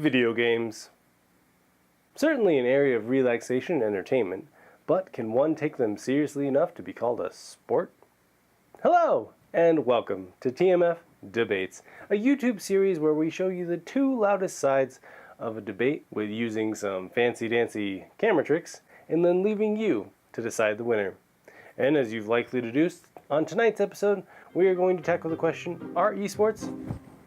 Video games. Certainly an area of relaxation and entertainment, but can one take them seriously enough to be called a sport? Hello, and welcome to TMF Debates, a YouTube series where we show you the two loudest sides of a debate with using some fancy-dancy camera tricks, and then leaving you to decide the winner. And as you've likely deduced, on tonight's episode, we are going to tackle the question, are esports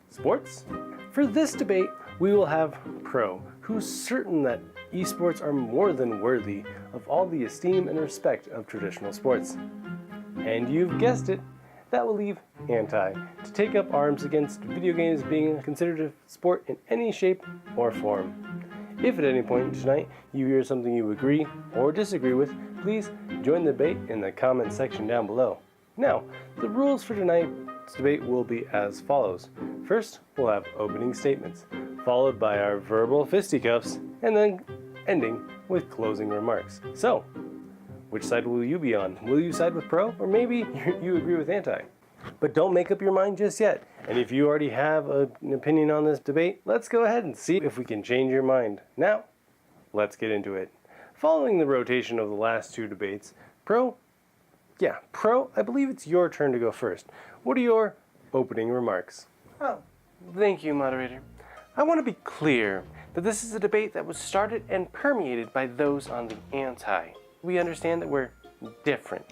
sports? For this debate, we will have Pro, who's certain that esports are more than worthy of all the esteem and respect of traditional sports. And you've guessed it, that will leave Anti to take up arms against video games being considered a sport in any shape or form. If at any point tonight you hear something you agree or disagree with, please join the debate in the comments section down below. Now, the rules for tonight's debate will be as follows. First, we'll have opening statements, followed by our verbal fisticuffs, and then ending with closing remarks. So, which side will you be on? Will you side with Pro, or maybe you agree with Anti? But don't make up your mind just yet. And if you already have an opinion on this debate, let's go ahead and see if we can change your mind. Now, let's get into it. Following the rotation of the last two debates, Pro, I believe it's your turn to go first. What are your opening remarks? Oh, thank you, moderator. I want to be clear that this is a debate that was started and permeated by those on the anti. We understand that we're different.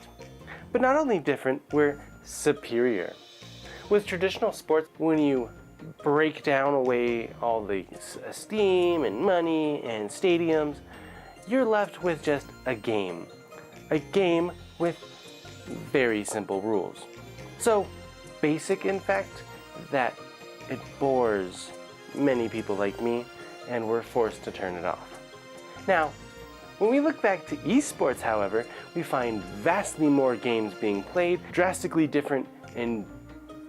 But not only different, we're superior. With traditional sports, when you break down away all the esteem and money and stadiums, you're left with just a game. A game with very simple rules. So basic, in fact, that it bores many people like me, and we're forced to turn it off. Now, when we look back to esports, however, we find vastly more games being played, drastically different and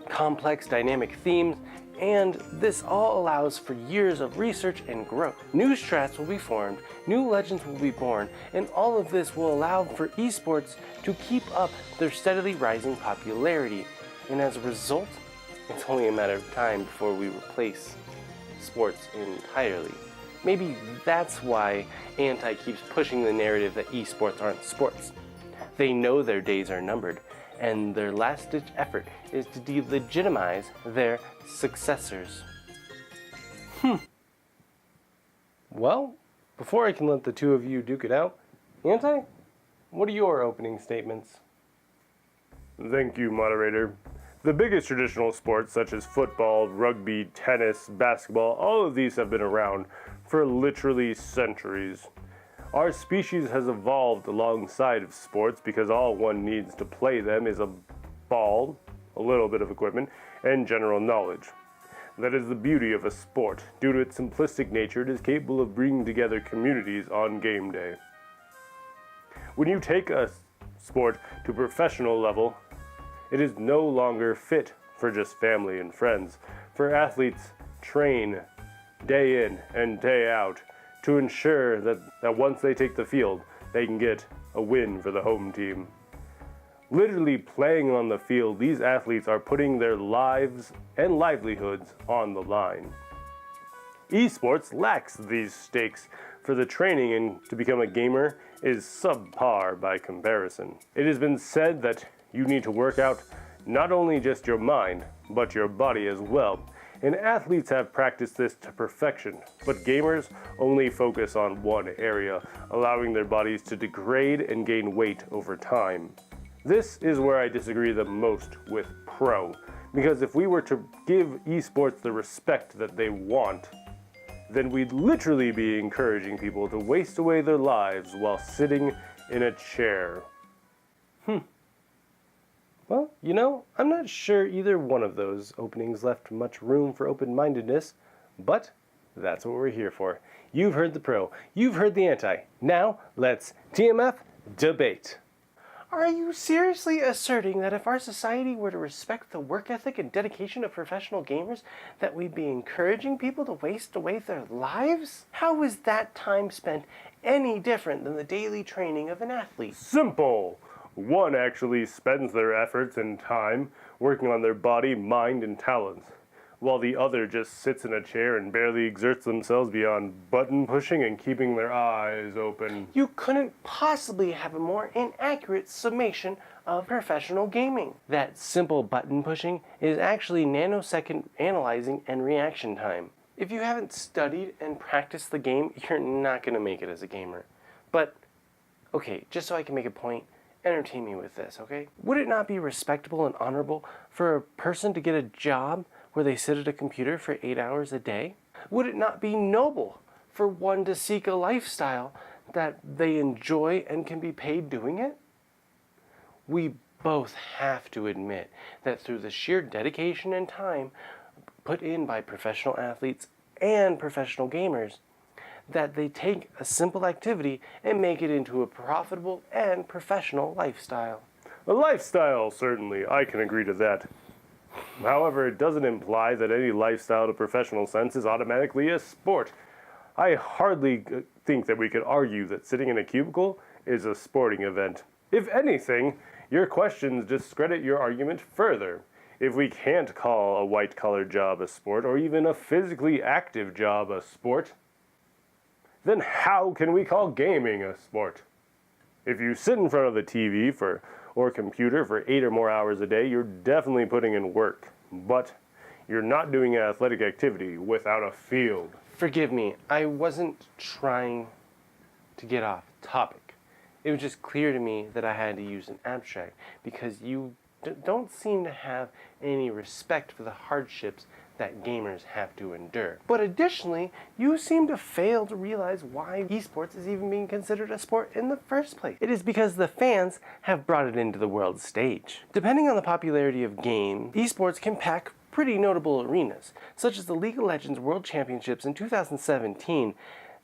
complex dynamic themes, and this all allows for years of research and growth. New strats will be formed, new legends will be born, and all of this will allow for esports to keep up their steadily rising popularity. And as a result, it's only a matter of time before we replace sports entirely. Maybe that's why Anti keeps pushing the narrative that esports aren't sports. They know their days are numbered, and their last-ditch effort is to delegitimize their successors. Well, before I can let the two of you duke it out, Anti, what are your opening statements? Thank you, moderator. The biggest traditional sports such as football, rugby, tennis, basketball, all of these have been around for literally centuries. Our species has evolved alongside of sports because all one needs to play them is a ball, a little bit of equipment, and general knowledge. That is the beauty of a sport. Due to its simplistic nature, it is capable of bringing together communities on game day. When you take a sport to professional level, it is no longer fit for just family and friends. For athletes train day in and day out to ensure that once they take the field, they can get a win for the home team. Literally playing on the field, these athletes are putting their lives and livelihoods on the line. Esports lacks these stakes, for the training and to become a gamer is subpar by comparison. It has been said that you need to work out not only just your mind, but your body as well. And athletes have practiced this to perfection, but gamers only focus on one area, allowing their bodies to degrade and gain weight over time. This is where I disagree the most with Pro, because if we were to give esports the respect that they want, then we'd literally be encouraging people to waste away their lives while sitting in a chair. Well, you know, I'm not sure either one of those openings left much room for open-mindedness, but that's what we're here for. You've heard the Pro, you've heard the Anti. Now, let's TMF debate. Are you seriously asserting that if our society were to respect the work ethic and dedication of professional gamers, that we'd be encouraging people to waste away their lives? How is that time spent any different than the daily training of an athlete? Simple! One actually spends their efforts and time working on their body, mind, and talents, while the other just sits in a chair and barely exerts themselves beyond button pushing and keeping their eyes open. You couldn't possibly have a more inaccurate summation of professional gaming. That simple button pushing is actually nanosecond analyzing and reaction time. If you haven't studied and practiced the game, you're not going to make it as a gamer. But, okay, just so I can make a point, entertain me with this, okay? Would it not be respectable and honorable for a person to get a job where they sit at a computer for 8 hours a day? Would it not be noble for one to seek a lifestyle that they enjoy and can be paid doing it? We both have to admit that through the sheer dedication and time put in by professional athletes and professional gamers, that they take a simple activity and make it into a profitable and professional lifestyle. A lifestyle, certainly, I can agree to that. However, it doesn't imply that any lifestyle to professional sense is automatically a sport. I hardly think that we could argue that sitting in a cubicle is a sporting event. If anything, your questions discredit your argument further. If we can't call a white-collar job a sport, or even a physically active job a sport, then how can we call gaming a sport? If you sit in front of the TV or computer for 8 or more hours a day, you're definitely putting in work. But you're not doing an athletic activity without a field. Forgive me, I wasn't trying to get off topic. It was just clear to me that I had to use an abstract because you don't seem to have any respect for the hardships that gamers have to endure. But additionally, you seem to fail to realize why esports is even being considered a sport in the first place. It is because the fans have brought it into the world stage. Depending on the popularity of game, esports can pack pretty notable arenas, such as the League of Legends World Championships in 2017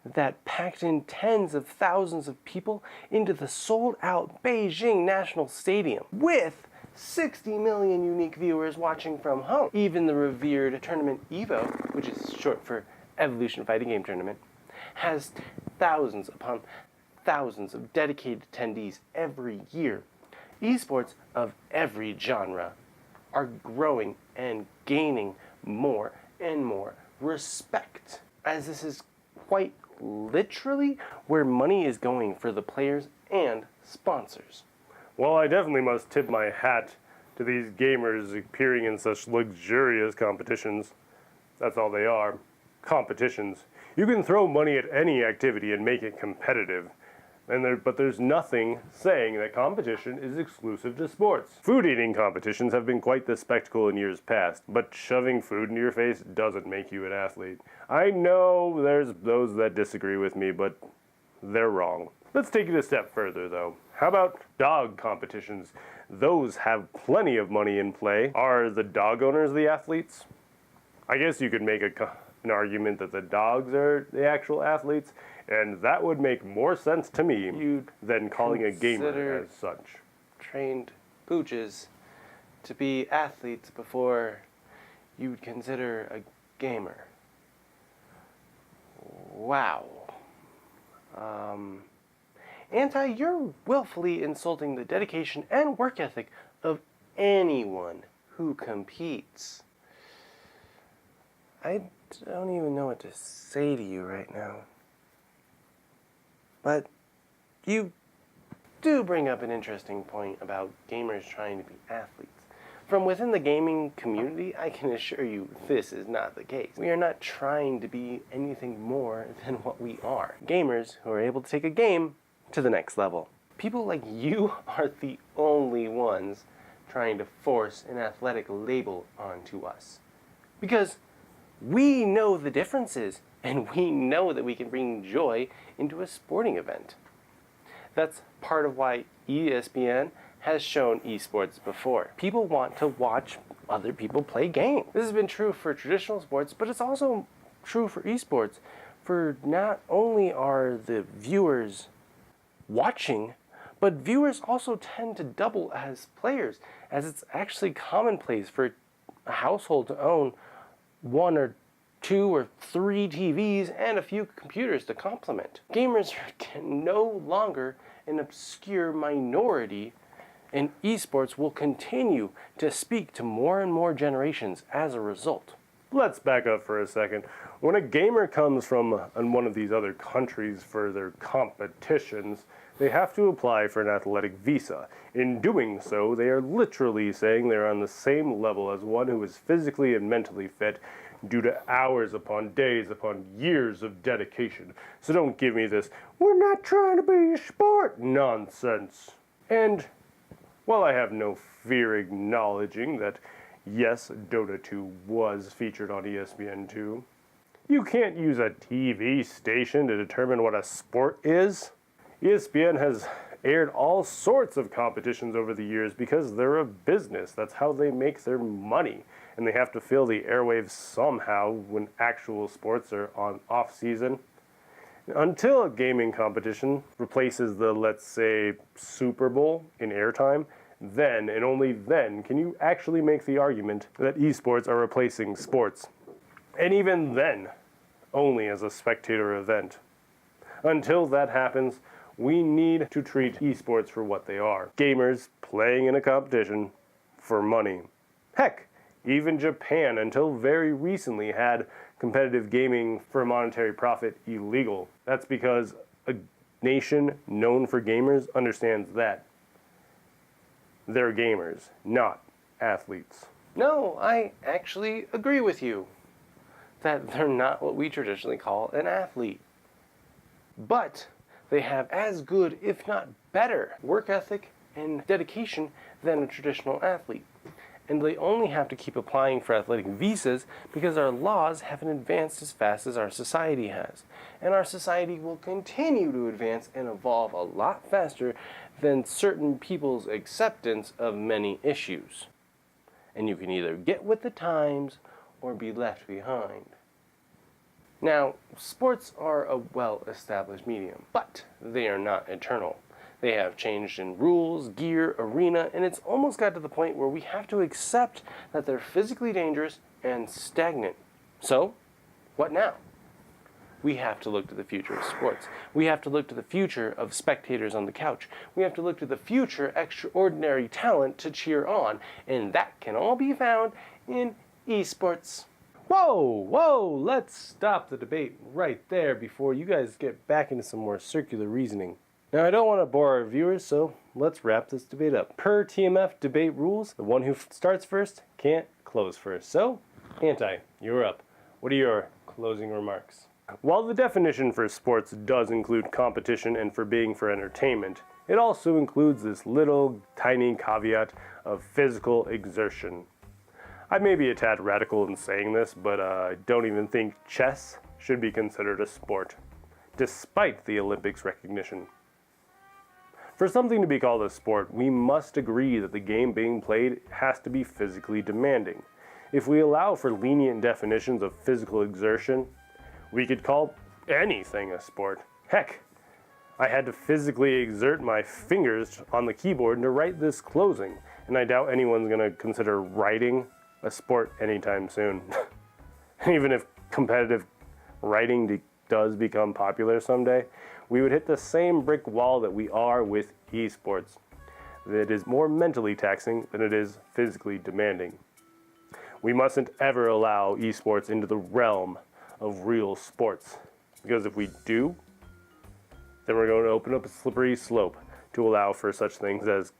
that packed in tens of thousands of people into the sold-out Beijing National Stadium, with 60 million unique viewers watching from home. Even the revered tournament EVO, which is short for Evolution Fighting Game Tournament, has thousands upon thousands of dedicated attendees every year. Esports of every genre are growing and gaining more and more respect, as this is quite literally where money is going for the players and sponsors. Well, I definitely must tip my hat to these gamers appearing in such luxurious competitions. That's all they are. Competitions. You can throw money at any activity and make it competitive. But there's nothing saying that competition is exclusive to sports. Food eating competitions have been quite the spectacle in years past, but shoving food into your face doesn't make you an athlete. I know there's those that disagree with me, but they're wrong. Let's take it a step further, though. How about dog competitions? Those have plenty of money in play. Are the dog owners the athletes? I guess you could make an argument that the dogs are the actual athletes, and that would make more sense to me than calling a gamer as such. Trained pooches to be athletes before you'd consider a gamer. Wow. You're willfully insulting the dedication and work ethic of anyone who competes. I don't even know what to say to you right now. But you do bring up an interesting point about gamers trying to be athletes. From within the gaming community, I can assure you this is not the case. We are not trying to be anything more than what we are. Gamers who are able to take a game to the next level. People like you are the only ones trying to force an athletic label onto us. Because we know the differences, and we know that we can bring joy into a sporting event. That's part of why ESPN has shown esports before. People want to watch other people play games. This has been true for traditional sports, but it's also true for esports. For not only are the viewers watching, but viewers also tend to double as players, as it's actually commonplace for a household to own 1 or 2 or 3 TVs and a few computers to complement. Gamers are no longer an obscure minority, and esports will continue to speak to more and more generations as a result. Let's back up for a second. When a gamer comes from one of these other countries for their competitions, they have to apply for an athletic visa. In doing so, they are literally saying they're on the same level as one who is physically and mentally fit due to hours upon days upon years of dedication. So don't give me this, "we're not trying to be a sport" nonsense. And while I have no fear acknowledging that, yes, Dota 2 was featured on ESPN2, you can't use a TV station to determine what a sport is. ESPN has aired all sorts of competitions over the years because they're a business. That's how they make their money. And they have to fill the airwaves somehow when actual sports are on off-season. Until a gaming competition replaces the, let's say, Super Bowl in airtime, then and only then can you actually make the argument that esports are replacing sports. And even then, only as a spectator event. Until that happens, we need to treat esports for what they are. Gamers playing in a competition for money. Heck, even Japan, until very recently, had competitive gaming for monetary profit illegal. That's because a nation known for gamers understands that. They're gamers, not athletes. No, I actually agree with you that they're not what we traditionally call an athlete. But they have as good, if not better, work ethic and dedication than a traditional athlete. And they only have to keep applying for athletic visas because our laws haven't advanced as fast as our society has. And our society will continue to advance and evolve a lot faster than certain people's acceptance of many issues. And you can either get with the times or be left behind. Now, sports are a well-established medium, but they are not eternal. They have changed in rules, gear, arena, and it's almost got to the point where we have to accept that they're physically dangerous and stagnant. So, what now? We have to look to the future of sports. We have to look to the future of spectators on the couch. We have to look to the future extraordinary talent to cheer on, and that can all be found in esports. Whoa, let's stop the debate right there before you guys get back into some more circular reasoning. Now, I don't want to bore our viewers, so let's wrap this debate up. Per TMF debate rules, the one who starts first can't close first. So, Anti, you're up. What are your closing remarks? While the definition for sports does include competition and for being for entertainment, it also includes this little tiny caveat of physical exertion. I may be a tad radical in saying this, but I don't even think chess should be considered a sport, despite the Olympics recognition. For something to be called a sport, we must agree that the game being played has to be physically demanding. If we allow for lenient definitions of physical exertion, we could call anything a sport. Heck, I had to physically exert my fingers on the keyboard to write this closing, and I doubt anyone's going to consider writing a sport anytime soon. Even if competitive writing does become popular someday, we would hit the same brick wall that we are with esports. It is more mentally taxing than it is physically demanding. We mustn't ever allow esports into the realm of real sports, because if we do, then we're going to open up a slippery slope to allow for such things as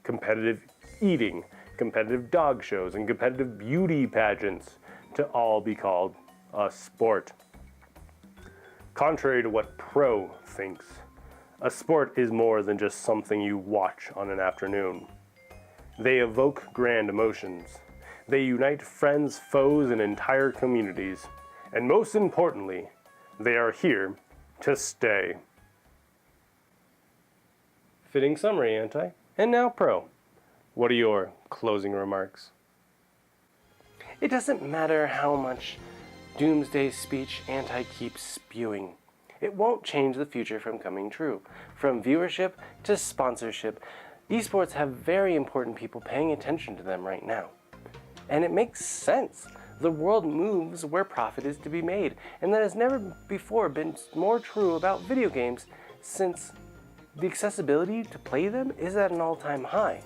competitive eating, competitive dog shows, and competitive beauty pageants to all be called a sport. Contrary to what Pro thinks, a sport is more than just something you watch on an afternoon. They evoke grand emotions. They unite friends, foes, and entire communities. And most importantly, they are here to stay. Fitting summary, Anti. And now, Pro. What are your closing remarks? It doesn't matter how much doomsday speech Anti keeps spewing. It won't change the future from coming true. From viewership to sponsorship, esports have very important people paying attention to them right now. And it makes sense. The world moves where profit is to be made, and that has never before been more true about video games since the accessibility to play them is at an all-time high.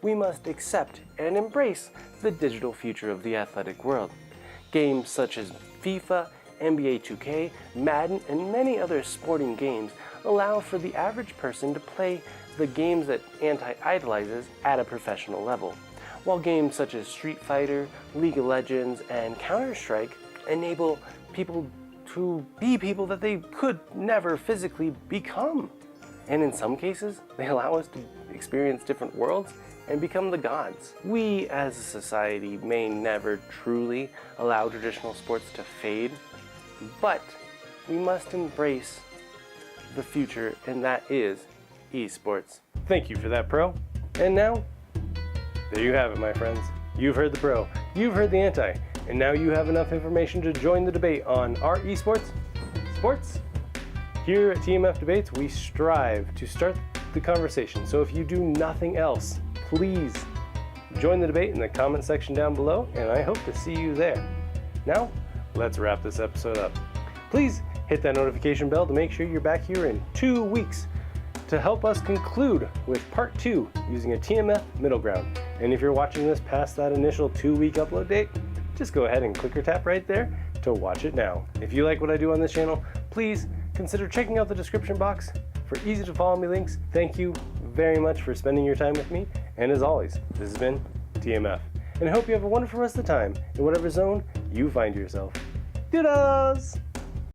We must accept and embrace the digital future of the athletic world. Games such as FIFA, NBA 2K, Madden, and many other sporting games allow for the average person to play the games that anti-idolizes at a professional level, while games such as Street Fighter, League of Legends, and Counter-Strike enable people to be people that they could never physically become. And in some cases, they allow us to experience different worlds and become the gods. We as a society may never truly allow traditional sports to fade, but we must embrace the future, and that is esports. Thank you for that, pro. And now, there you have it, my friends. You've heard the pro, you've heard the anti, and now you have enough information to join the debate on our esports sports. Here at TMF Debates, we strive to start the conversation. So if you do nothing else, please join the debate in the comment section down below, and I hope to see you there. Now, let's wrap this episode up. Please hit that notification bell to make sure you're back here in 2 weeks to help us conclude with part 2 using a TMF middle ground. And if you're watching this past that initial 2-week upload date, just go ahead and click or tap right there to watch it now. If you like what I do on this channel, please consider checking out the description box for easy to follow me links. Thank you very much for spending your time with me. And as always, this has been TMF. And I hope you have a wonderful rest of the time in whatever zone you find yourself. Doodles!